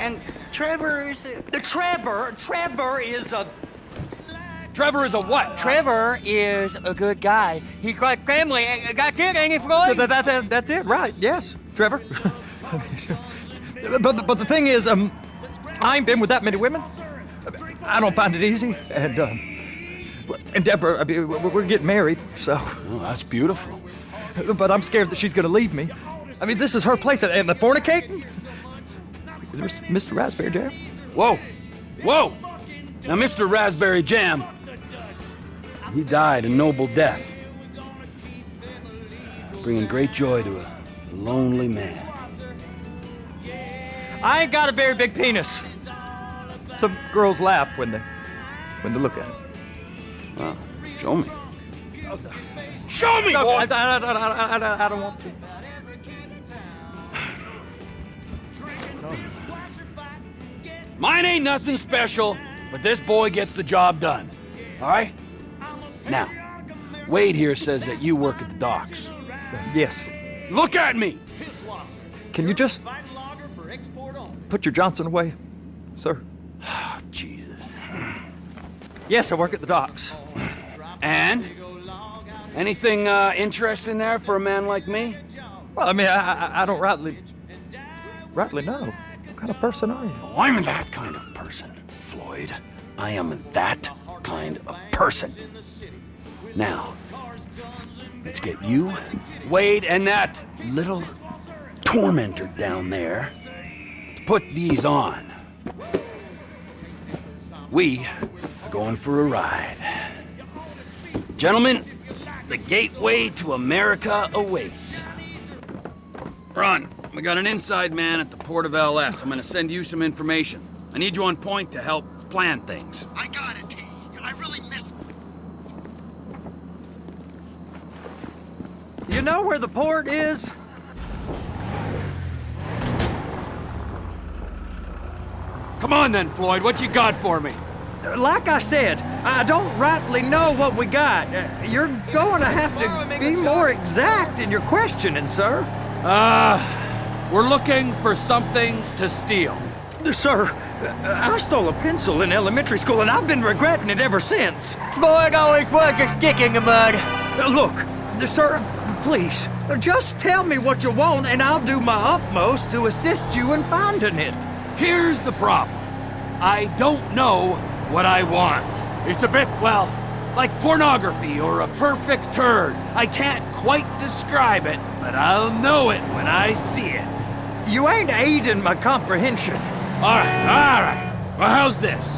And Trevor is Trevor is a... Trevor is a what? Trevor is a good guy. He's got family. That's it, ain't it, Floyd? That's it, right? Yes, Trevor. but the thing is, I ain't been with that many women. I don't find it easy, and Deborah, I mean, we're getting married, so. Oh, that's beautiful. But I'm scared that she's gonna leave me. I mean, this is her place, and the fornicating? There's Mr. Raspberry Jam. Whoa, whoa! Now, Mr. Raspberry Jam, he died a noble death, bringing great joy to a lonely man. I ain't got a very big penis. Some girls laugh when they look at it. Well, show me. Show me, No, boy! I don't want to. Mine ain't nothing special, but this boy gets the job done. All right? Now, Wade here says that you work at the docks. Yes. Look at me! Can you just put your Johnson away, sir? Oh, Jesus. Yes, I work at the docks. And? Anything interesting there for a man like me? Well, I mean, I don't rightly know. What kind of person are you? Oh, I'm that kind of person, Floyd. I am that kind of person. Now, let's get you, Wade, and that little tormentor down there to put these on. We are going for a ride. Gentlemen, the gateway to America awaits. Ron, we got an inside man at the port of LS. I'm gonna send you some information. I need you on point to help plan things. I got it, T. I really miss... You know where the port is? Come on then, Floyd, what you got for me? Like I said, I don't rightly know what we got. You're going to have to be more exact in your questioning, sir. We're looking for something to steal. Sir, I stole a pencil in elementary school, and I've been regretting it ever since. Floyd always was a stick in the mud. Look, sir, please, just tell me what you want, and I'll do my utmost to assist you in finding it. Here's the problem. I don't know what I want. It's a bit, well, like pornography or a perfect turd. I can't quite describe it, but I'll know it when I see it. You ain't aiding my comprehension. All right. Well, how's this?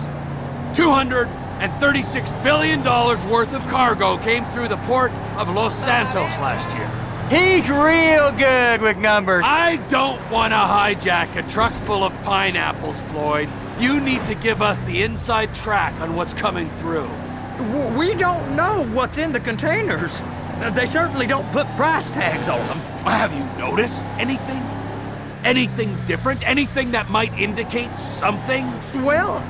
$236 billion worth of cargo came through the port of Los Santos last year. He's real good with numbers. I don't want to hijack a truck full of pineapples, Floyd. You need to give us the inside track on what's coming through. We don't know what's in the containers. They certainly don't put price tags on them. Have you noticed anything? Anything different? Anything that might indicate something? Well,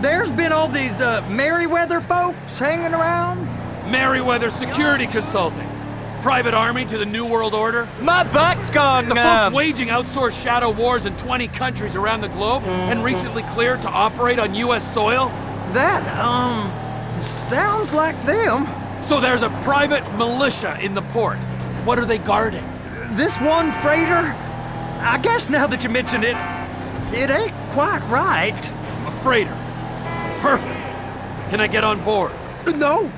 there's been all these Merryweather folks hanging around. Merryweather Security Consulting. Private army to the New World Order. My butt's gone The numb. folks waging outsourced shadow wars in 20 countries around the globe and recently cleared to operate on U.S. soil. That, sounds like them. So there's a private militia in the port. What are they guarding? This one freighter, I guess now that you mention it, it ain't quite right. A freighter. Perfect. Can I get on board? No,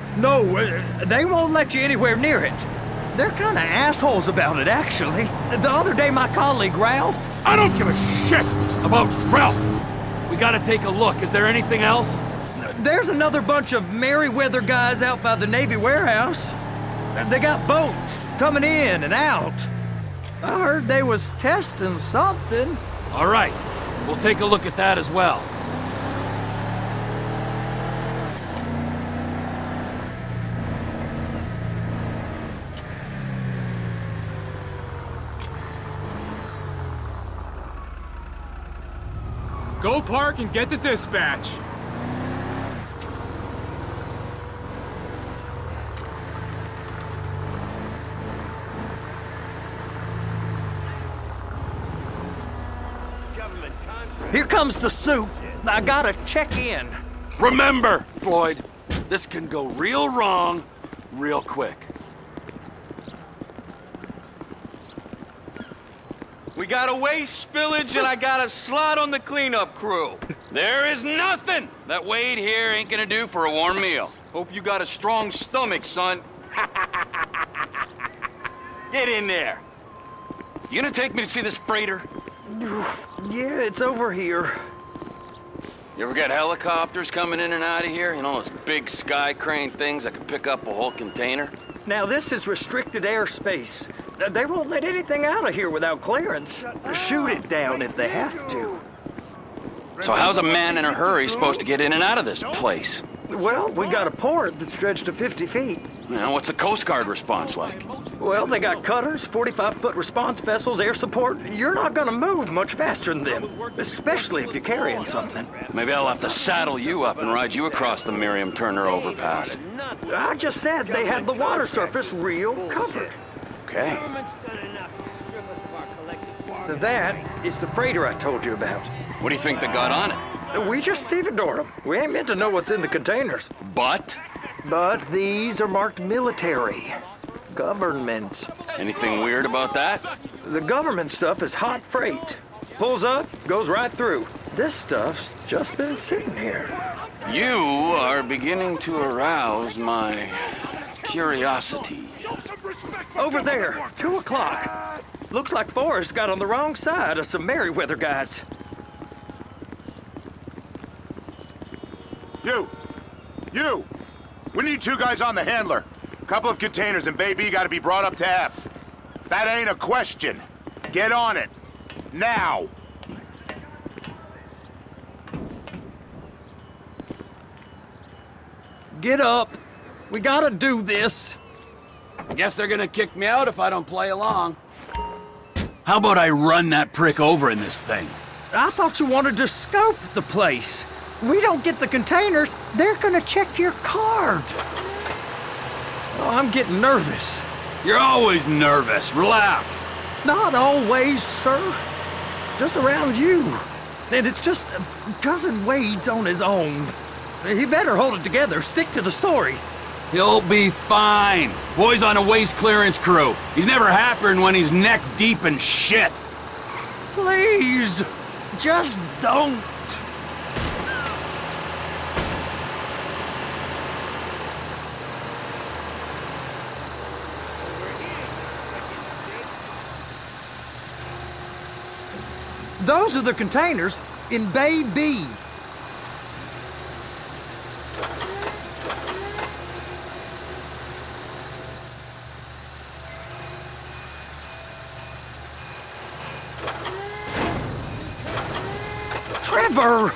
they won't let you anywhere near it. They're kind of assholes about it, actually. The other day, my colleague, Ralph... I don't give a shit about Ralph. We gotta take a look. Is there anything else? There's another bunch of Merryweather guys out by the Navy warehouse. They got boats coming in and out. I heard they was testing something. All right. We'll take a look at that as well. Go park and get to dispatch. Government contract. Here comes the soup. I gotta check in. Remember, Floyd, this can go real wrong real quick. We got a waste spillage and I got a slot on the cleanup crew. There is nothing that Wade here ain't gonna do for a warm meal. Hope you got a strong stomach, son. Get in there. You gonna take me to see this freighter? Yeah, it's over here. You ever get helicopters coming in and out of here? You know, those big sky crane things that can pick up a whole container? Now, this is restricted airspace. They won't let anything out of here without clearance. Shoot it down if they have to. So how's a man in a hurry supposed to get in and out of this place? Well, we got a port that stretched to 50 feet. You know, what's the Coast Guard response like? Well, they got cutters, 45-foot response vessels, air support. You're not gonna move much faster than them, especially if you're carrying something. Maybe I'll have to saddle you up and ride you across the Miriam Turner overpass. I just said they had the water surface real covered. Okay. That is the freighter I told you about. What do you think they got on it? We just stevedored them. We ain't meant to know what's in the containers. But? But these are marked military. Government. Anything weird about that? The government stuff is hot freight. Pulls up, goes right through. This stuff's just been sitting here. You are beginning to arouse my curiosity. Over there, 2 o'clock. Looks like Forrest got on the wrong side of some Merryweather guys. You! We need 2 guys on the handler. A couple of containers and Baby gotta be brought up to F. That ain't a question. Get on it. Now! Get up. We gotta do this. I guess they're gonna kick me out if I don't play along. How about I run that prick over in this thing? I thought you wanted to scope the place. We don't get the containers, they're gonna check your card. Oh, I'm getting nervous. You're always nervous. Relax. Not always, sir. Just around you. And it's just Cousin Wade's on his own. He better hold it together, stick to the story. He'll be fine. Boy's on a waste clearance crew. He's never happier than when he's neck deep in shit. Please, just don't. Those are the containers in Bay B. Trevor!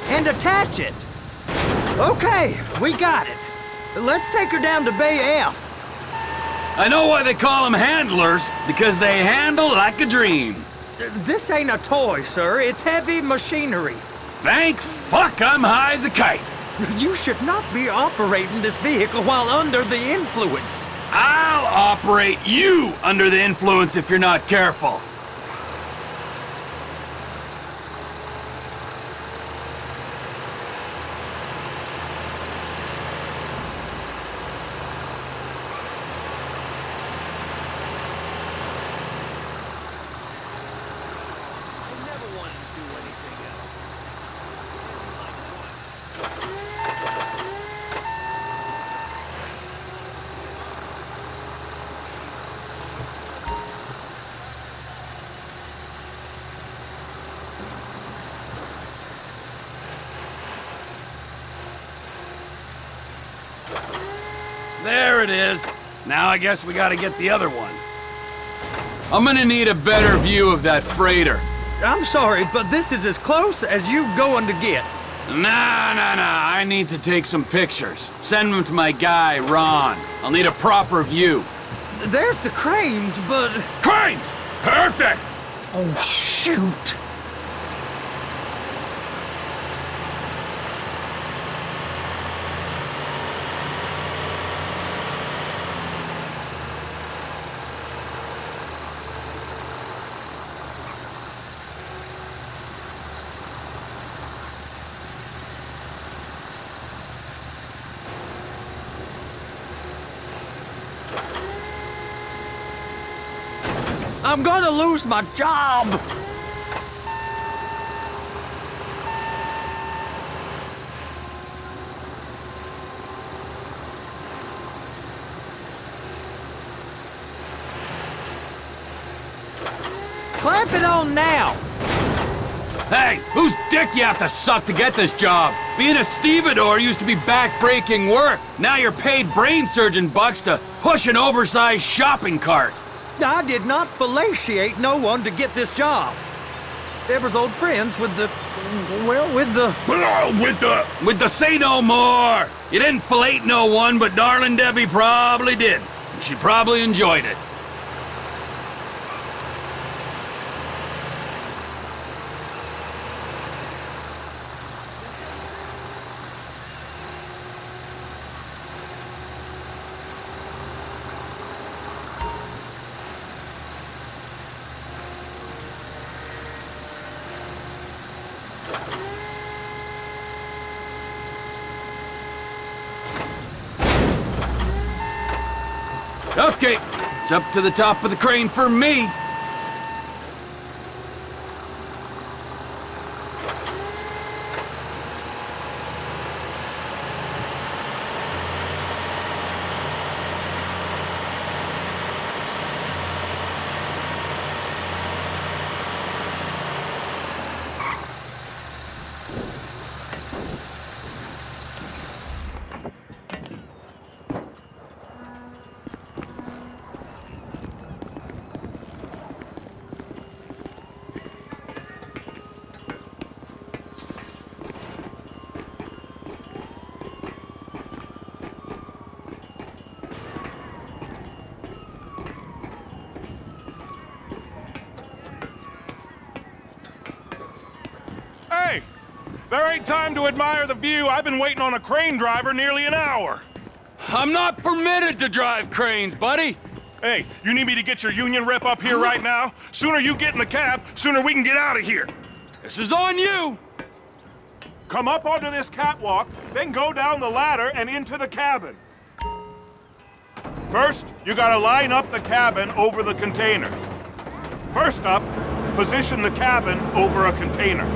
And attach it. Okay, we got it. Let's take her down to Bay F. I know why they call them handlers, because they handle like a dream. This ain't a toy, sir. It's heavy machinery. Thank fuck I'm high as a kite. You should not be operating this vehicle while under the influence. I'll operate you under the influence if you're not careful. There it is. Now I guess we gotta get the other one. I'm gonna need a better view of that freighter. I'm sorry, but this is as close as you going to get. Nah. I need to take some pictures. Send them to my guy, Ron. I'll need a proper view. There's the cranes, but... Cranes! Perfect! Oh, shoot. I'm gonna lose my job! Clamp it on now! Hey, whose dick you have to suck to get this job? Being a stevedore used to be back-breaking work. Now you're paid brain surgeon bucks to push an oversized shopping cart. I did not fellatiate no one to get this job. Deborah's old friends with the... well, with the... With the say no more! You didn't fillet no one, but darling Debbie probably did. She probably enjoyed it. Okay, it's up to the top of the crane for me. Hey! There ain't time to admire the view. I've been waiting on a crane driver nearly an hour. I'm not permitted to drive cranes, buddy. Hey, you need me to get your union rep up here right now? Sooner you get in the cab, sooner we can get out of here. This is on you. Come up onto this catwalk, then go down the ladder and into the cabin. First, you gotta line up the cabin over the container. First up, position the cabin over a container.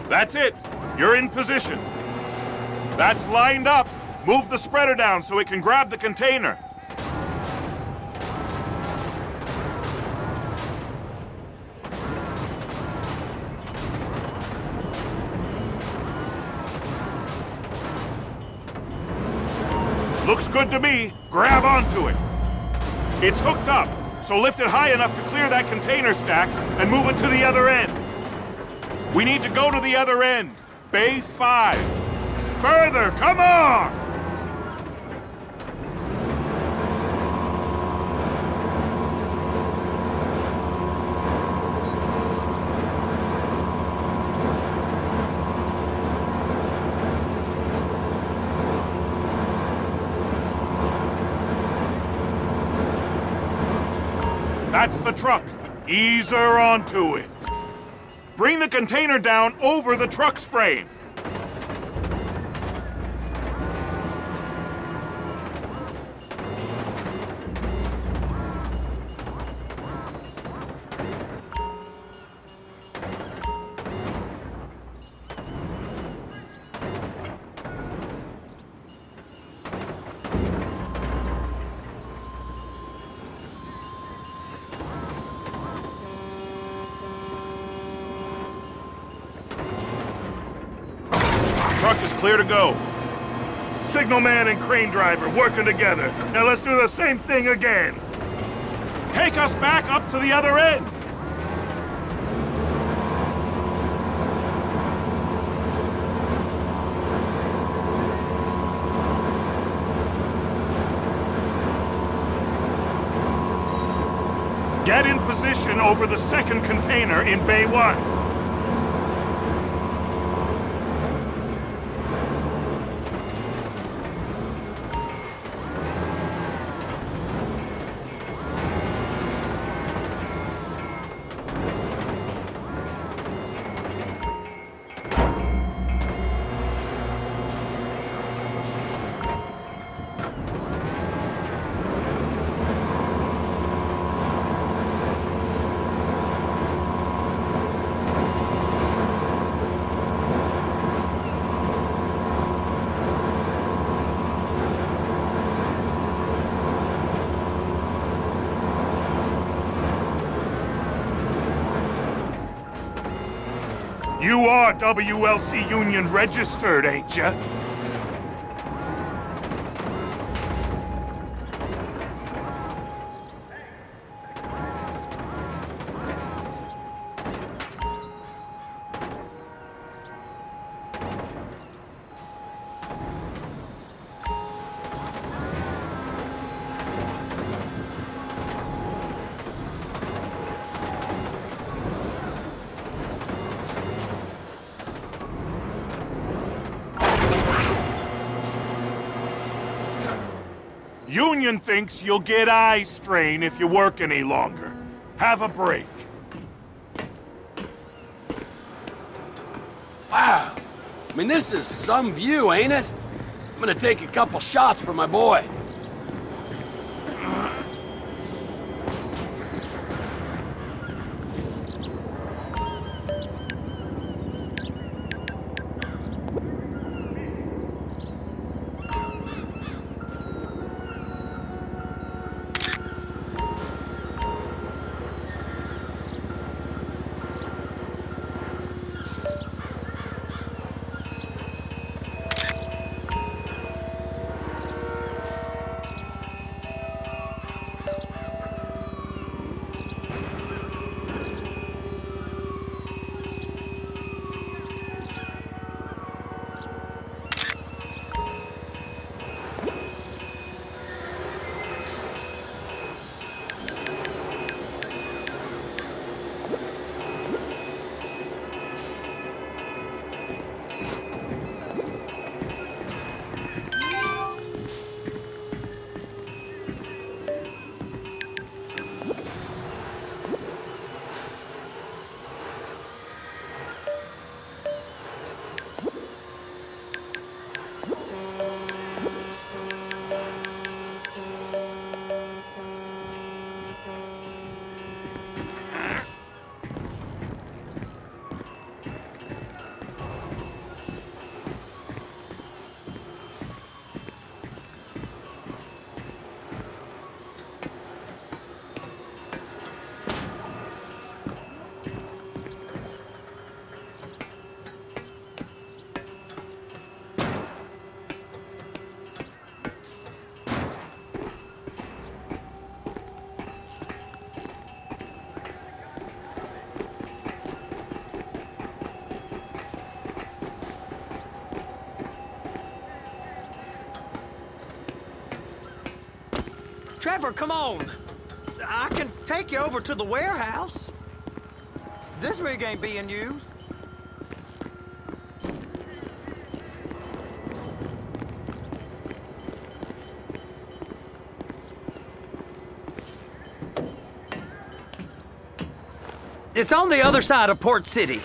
That's it. You're in position. That's lined up. Move the spreader down so it can grab the container. Looks good to me. Grab onto it. It's hooked up, so lift it high enough to clear that container stack and move it to the other end. We need to go to the other end. Bay 5. Further, come on! That's the truck. Ease her onto it. Bring the container down over the truck's frame. Truck is clear to go. Signalman and crane driver working together. Now let's do the same thing again. Take us back up to the other end. Get in position over the second container in Bay 1. You are WLC Union registered, ain't ya? Union thinks you'll get eye strain if you work any longer. Have a break. Wow. I mean, this is some view, ain't it? I'm gonna take a couple shots for my boy. Trevor, come on. I can take you over to the warehouse. This rig ain't being used. It's on the other side of Port City.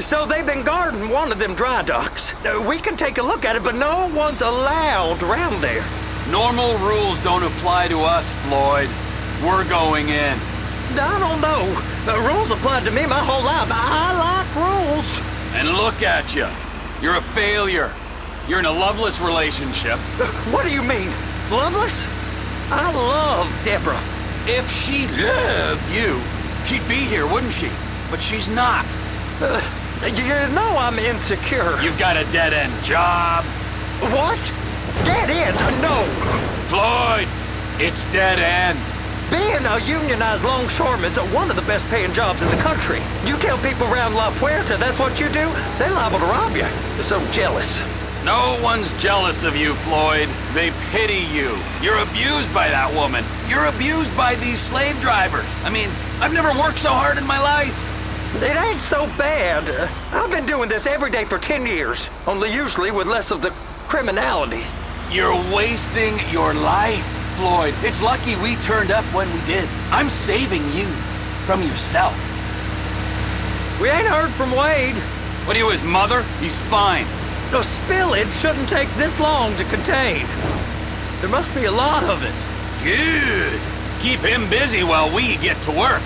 So they've been guarding one of them dry docks. We can take a look at it, but no one's allowed around there. Normal rules don't apply to us, Floyd. We're going in. I don't know. The rules applied to me my whole life. I like rules. And look at you. You're a failure. You're in a loveless relationship. What do you mean? Loveless? I love Deborah. If she loved you, she'd be here, wouldn't she? But she's not. You know I'm insecure. You've got a dead-end job. What? Dead end? No. Floyd, it's dead end. Being a unionized longshoreman's one of the best paying jobs in the country. You tell people around La Puerta that's what you do, they're liable to rob you. They're so jealous. No one's jealous of you, Floyd. They pity you. You're abused by that woman. You're abused by these slave drivers. I mean, I've never worked so hard in my life. It ain't so bad. I've been doing this every day for 10 years, only usually with less of the criminality. You're wasting your life, Floyd. It's lucky we turned up when we did. I'm saving you from yourself. We ain't heard from Wade. What are you, his mother? He's fine. The spillage shouldn't take this long to contain. There must be a lot of it. Good. Keep him busy while we get to work.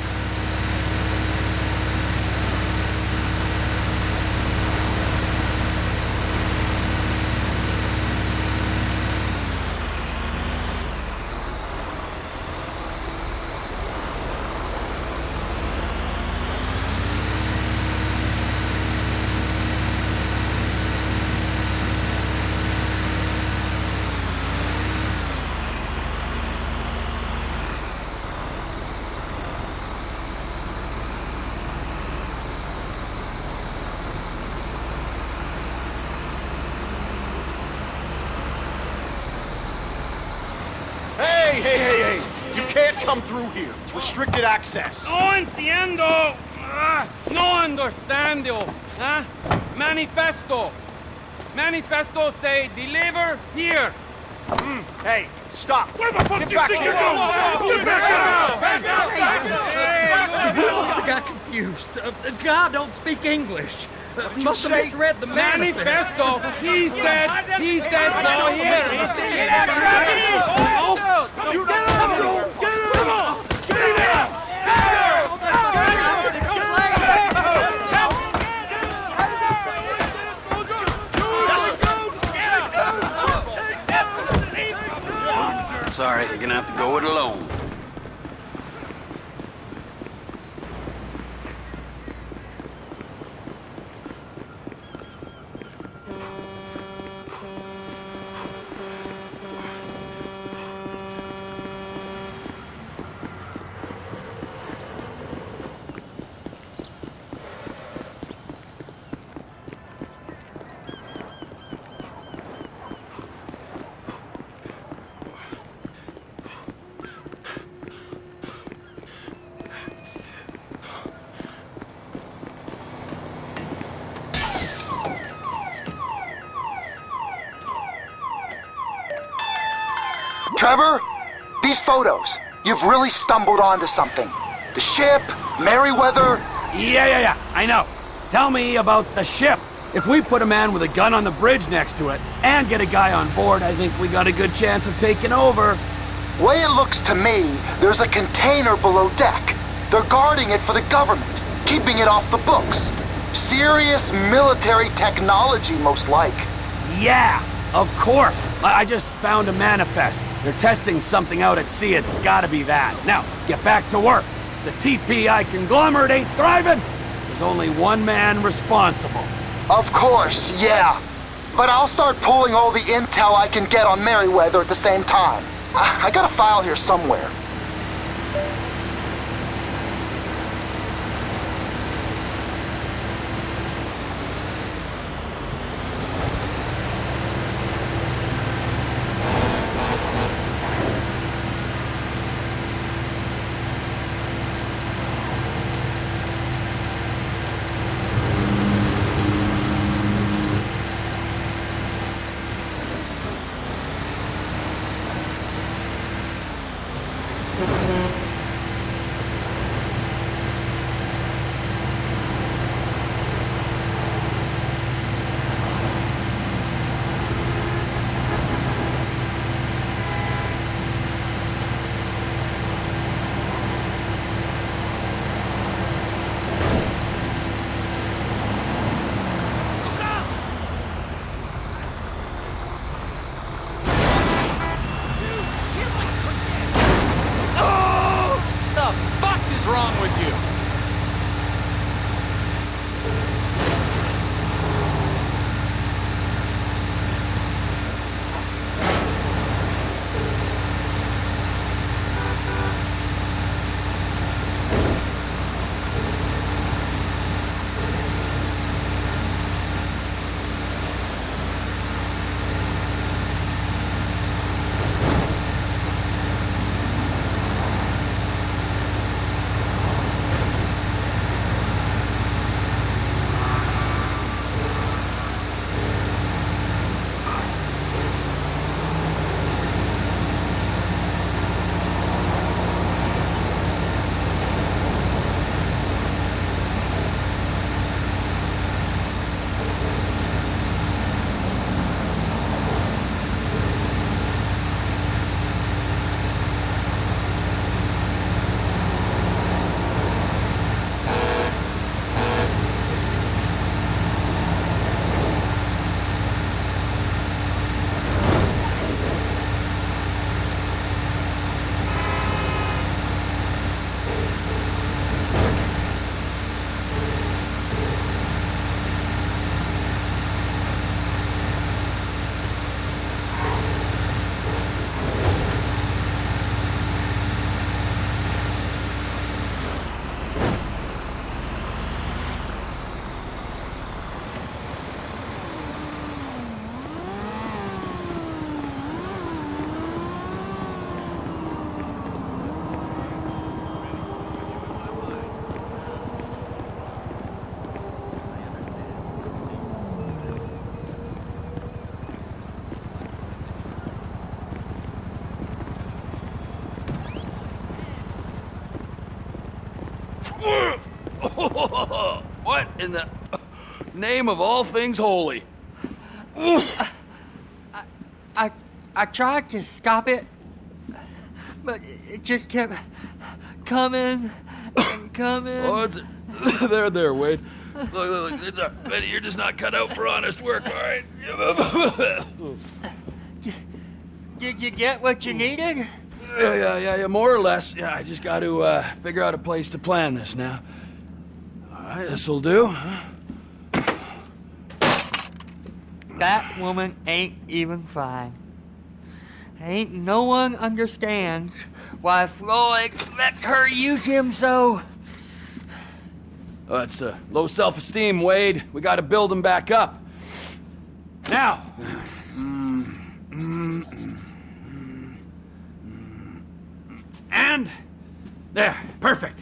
Hey! You can't come through here. It's restricted access. No entiendo. No understando. Huh? Manifesto. Manifesto say deliver here. Hey, stop. Where the fuck Get do you back think here. you're going? Get back You must have got confused. God don't speak English. Must have misread the manifesto. Manifesto. He said go here. You get Sorry, you're gonna have to go it alone. Trevor, these photos. You've really stumbled onto something. The ship, Merryweather. Yeah, I know. Tell me about the ship. If we put a man with a gun on the bridge next to it and get a guy on board, I think we got a good chance of taking over. Way it looks to me, there's a container below deck. They're guarding it for the government, keeping it off the books. Serious military technology, most like. Yeah, of course. I just found a manifest. They're testing something out at sea. It's gotta be that. Now, get back to work. The TPI conglomerate ain't thriving. There's only one man responsible. Of course, yeah. But I'll start pulling all the intel I can get on Merryweather at the same time. I got a file here somewhere. wrong with you? What in the name of all things holy? I tried to stop it, but it just kept coming and coming. Oh, it's there, Wade. Look, it's Betty, you're just not cut out for honest work, all right? Did you get what you needed? Yeah, more or less. Yeah, I just got to figure out a place to plan this now. All right, this'll do. That woman ain't even fine. Ain't no one understands why Floyd lets her use him so. Oh, it's low self-esteem, Wade. We got to build him back up. Now. And there, perfect.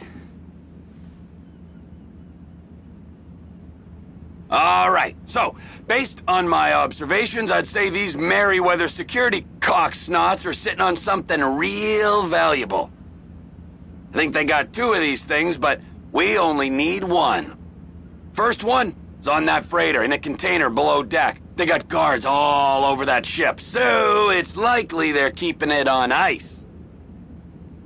All right, so based on my observations, I'd say these Merryweather security cocksnots are sitting on something real valuable. I think they got 2 of these things, but we only need 1. First one is on that freighter in a container below deck. They got guards all over that ship, so it's likely they're keeping it on ice.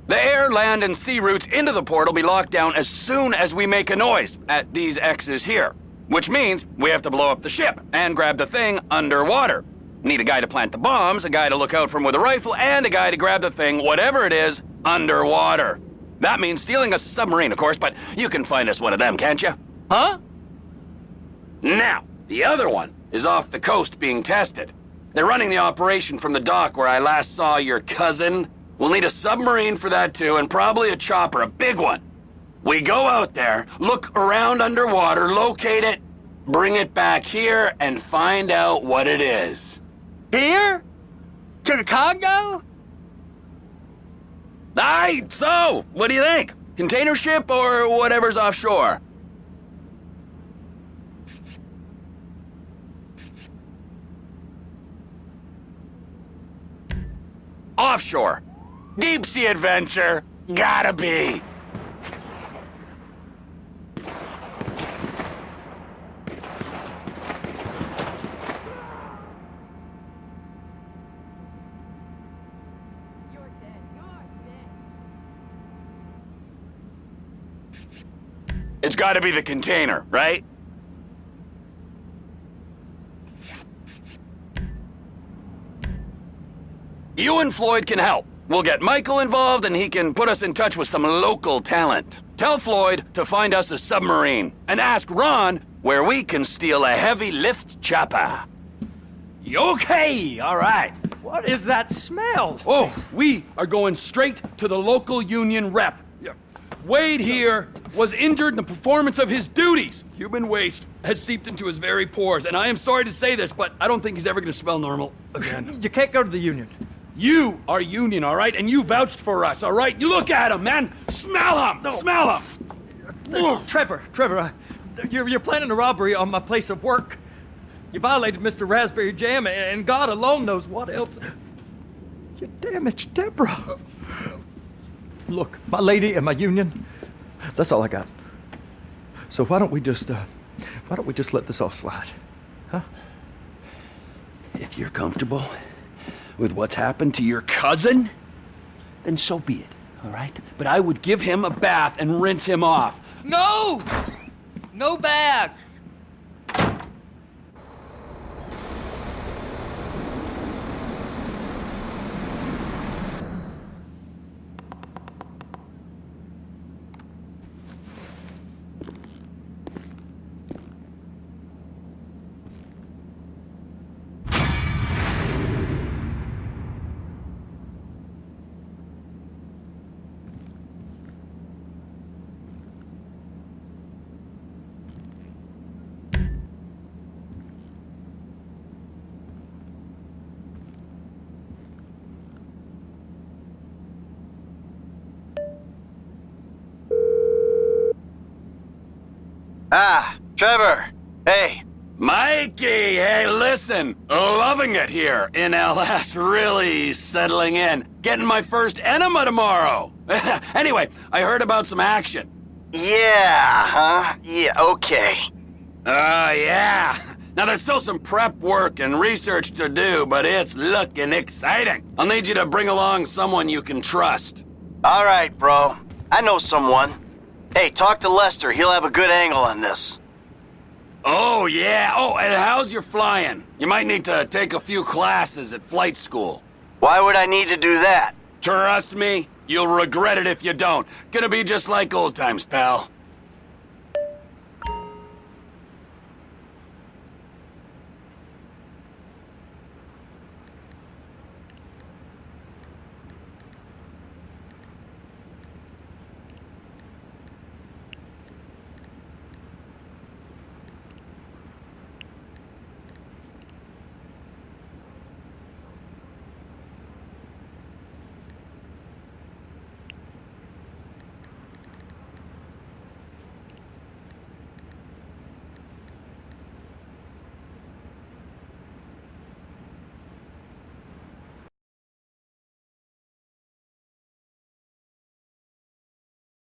The air, land, and sea routes into the port will be locked down as soon as we make a noise at these X's here. Which means we have to blow up the ship and grab the thing underwater. Need a guy to plant the bombs, a guy to look out for him with a rifle, and a guy to grab the thing, whatever it is, underwater. That means stealing us a submarine, of course, but you can find us one of them, can't you? Huh? Now, the other one is off the coast being tested. They're running the operation from the dock where I last saw your cousin. We'll need a submarine for that too, and probably a chopper, a big one. We go out there, look around underwater, locate it, bring it back here, and find out what it is. Here? To the Congo? Aye, so, what do you think? Container ship or whatever's offshore? Offshore. Deep sea adventure. Gotta be. It's gotta be the container, right? You and Floyd can help. We'll get Michael involved and he can put us in touch with some local talent. Tell Floyd to find us a submarine, and ask Ron where we can steal a heavy lift chopper. Okay, all right. What is that smell? Oh, we are going straight to the local union rep. Wade here was injured in the performance of his duties. Human waste has seeped into his very pores, and I am sorry to say this, but I don't think he's ever going to smell normal again. You can't go to the union. You are union, all right? And you vouched for us, all right? You look at him, man. Smell him. No. Smell him. Trevor, you're planning a robbery on my place of work. You violated Mr. Raspberry Jam, and God alone knows what else. You damaged Deborah. Look, my lady and my union, that's all I got. So why don't we just let this all slide, huh? If you're comfortable with what's happened to your cousin, then so be it, all right? But I would give him a bath and rinse him off. No! No baths! Ah, Trevor. Hey. Mikey, hey, listen. Loving it here in LS. Really settling in. Getting my first enema tomorrow. Anyway, I heard about some action. Yeah, huh? Yeah, okay. Yeah. Now, there's still some prep work and research to do, but it's looking exciting. I'll need you to bring along someone you can trust. All right, bro. I know someone. Hey, talk to Lester. He'll have a good angle on this. Oh, yeah. Oh, and how's your flying? You might need to take a few classes at flight school. Why would I need to do that? Trust me, you'll regret it if you don't. Gonna be just like old times, pal.